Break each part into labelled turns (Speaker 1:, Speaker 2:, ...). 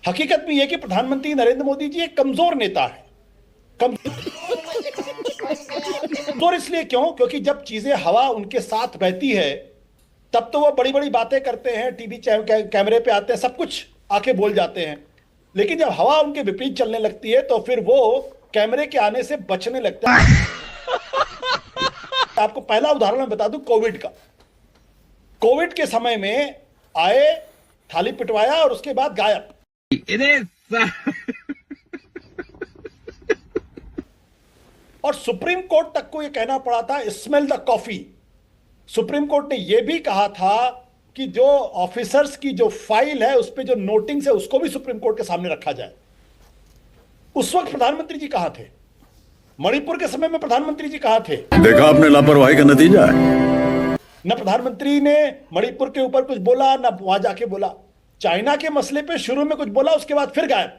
Speaker 1: हकीकत में यह कि प्रधानमंत्री नरेंद्र मोदी जी एक कमजोर नेता है। कमजोर इसलिए क्यों? क्योंकि जब चीजें हवा उनके साथ बहती है तब तो वो बड़ी बड़ी बातें करते हैं, टीवी कैमरे पे आते हैं, सब कुछ आके बोल जाते हैं। लेकिन जब हवा उनके विपरीत चलने लगती है तो फिर वो कैमरे के आने से बचने लगते हैं। आपको पहला उदाहरण मैं बता दूं कोविड का। कोविड के समय में आए, थाली पिटवाया और उसके बाद गायब। और सुप्रीम कोर्ट तक को यह कहना पड़ा था smell the coffee. Supreme court ने यह भी कहा था कि जो ऑफिसर्स की जो फाइल है उस पे जो नोटिंग्स है उसको भी सुप्रीम कोर्ट के सामने रखा जाए। उस वक्त प्रधानमंत्री जी कहां थे? मणिपुर के समय में प्रधानमंत्री जी कहां थे?
Speaker 2: देखा आपने लापरवाही का नतीजा है।
Speaker 1: न प्रधानमंत्री ने मणिपुर के ऊपर कुछ बोला, न वहां जाके बोला। चाइना के मसले पे शुरू में कुछ बोला, उसके बाद फिर गायब।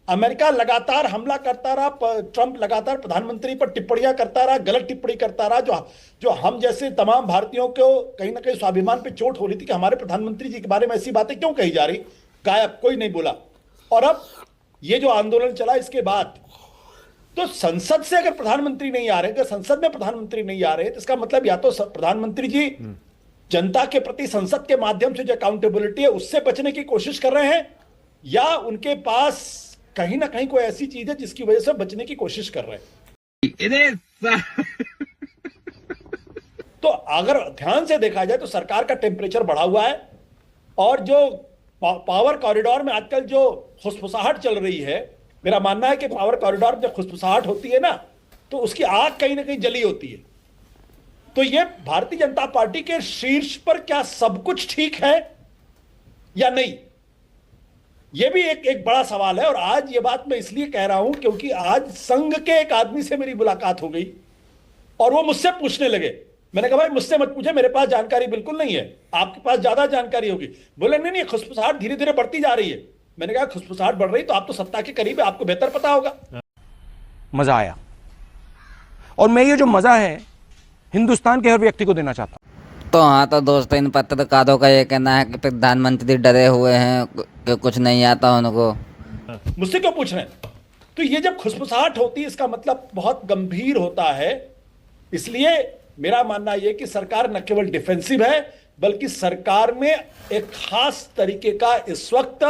Speaker 1: अमेरिका लगातार हमला करता रहा, ट्रंप लगातार प्रधानमंत्री पर टिप्पणियां करता रहा, गलत टिप्पणी करता रहा, जो हम जैसे तमाम भारतीयों को कहीं ना कहीं स्वाभिमान पे चोट हो रही थी कि हमारे प्रधानमंत्री जी के बारे में ऐसी बातें क्यों कही जा रही। गायब, कोई नहीं बोला। और अब ये जो आंदोलन चला इसके बाद तो संसद से अगर प्रधानमंत्री नहीं आ रहे, अगर संसद में प्रधानमंत्री नहीं आ रहे तो इसका मतलब या तो प्रधानमंत्री जी जनता के प्रति संसद के माध्यम से जो अकाउंटेबिलिटी है उससे बचने की कोशिश कर रहे हैं, या उनके पास कहीं ना कहीं कोई ऐसी चीज है जिसकी वजह से बचने की कोशिश कर रहे हैं। तो अगर ध्यान से देखा जाए तो सरकार का टेम्परेचर बढ़ा हुआ है, और जो पावर कॉरिडोर में आजकल जो फुसफुसाहट चल रही है, मेरा मानना है कि पावर कॉरिडोर में जब फुसफुसाहट होती है ना तो उसकी आग कहीं ना कहीं जली होती है। तो ये भारतीय जनता पार्टी के शीर्ष पर क्या सब कुछ ठीक है या नहीं, यह भी एक बड़ा सवाल है। और आज ये बात मैं इसलिए कह रहा हूं क्योंकि आज संघ के एक आदमी से मेरी मुलाकात हो गई और वो मुझसे पूछने लगे। मैंने कहा भाई मुझसे मत पूछे, मेरे पास जानकारी बिल्कुल नहीं है, आपके पास ज्यादा जानकारी होगी। बोले नहीं नहीं, खुसफुसाहट धीरे धीरे बढ़ती जा रही है। मैंने कहा खुसफुसाहट बढ़ रही तो आप तो सत्ता के करीब है, आपको बेहतर पता होगा।
Speaker 3: मजा आया, और मैं ये जो मजा है हिंदुस्तान के हर व्यक्ति को देना चाहता हूं।
Speaker 4: तो हाँ, तो दोस्तों इन पत्रकारों का ये कहना है कि प्रधानमंत्री डरे हुए हैं कि कुछ नहीं आता उनको।
Speaker 1: मुझसे क्यों पूछ रहे हैं? तो ये जब खुसफुसाहट होती है इसका मतलब बहुत गंभीर होता है। इसलिए मेरा मानना यह कि सरकार न केवल डिफेंसिव है बल्कि सरकार में एक खास तरीके का इस वक्त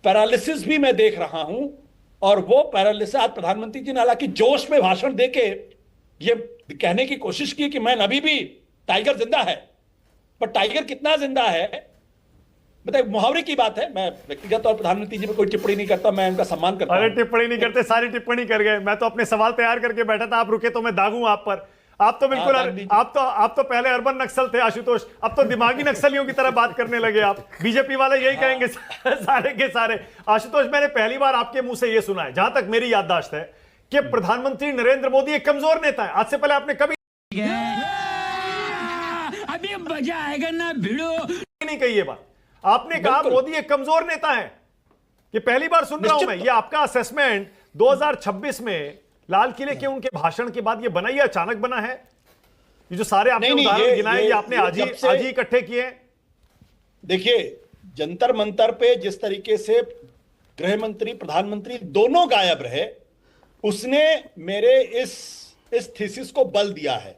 Speaker 1: पैरालिसिस भी मैं देख रहा हूं। और वो पैरालिसिस आज प्रधानमंत्री जी ने हालांकि जोश में भाषण देके ये कहने की कोशिश की कि मैं अभी भी टाइगर जिंदा है, पर टाइगर कितना जिंदा है बताइए। मुहावरे की बात है, मैं व्यक्तिगत तौर पर प्रधानमंत्री जी में कोई टिप्पणी नहीं करता, मैं उनका सम्मान करता हूं।
Speaker 5: अरे टिप्पणी नहीं करते, सारी टिप्पणी कर गए। मैं तो अपने सवाल तैयार करके बैठा था, आप रुके तो मैं दागूं आप पर। आप तो बिल्कुल आप तो पहले अर्बन नक्सल थे आशुतोष, अब तो दिमागी नक्सलियों की तरह बात करने लगे आप। बीजेपी वाले यही कहेंगे सारे के सारे। आशुतोष, मैंने पहली बार आपके मुंह से यह सुना है, जहां तक मेरी याददाश्त है, कि प्रधानमंत्री नरेंद्र मोदी एक कमजोर नेता है। आज से पहले आपने कभी
Speaker 6: अभी मजा आएगा ना भिड़ो
Speaker 5: नहीं कही ये बात। आपने कहा मोदी एक कमजोर नेता है। ये पहली बार सुन रहा हूं मैं। ये आपका असेसमेंट 2026 में लाल किले के उनके भाषण के बाद ये बना, ये अचानक बना है? ये जो सारे आपने उदाहरण गिनाए ये आपने आज ही इकट्ठे किए?
Speaker 1: देखिए, जंतर मंतर पे जिस तरीके से गृह मंत्री प्रधानमंत्री दोनों गायब रहे, उसने मेरे इस थीसिस को बल दिया है।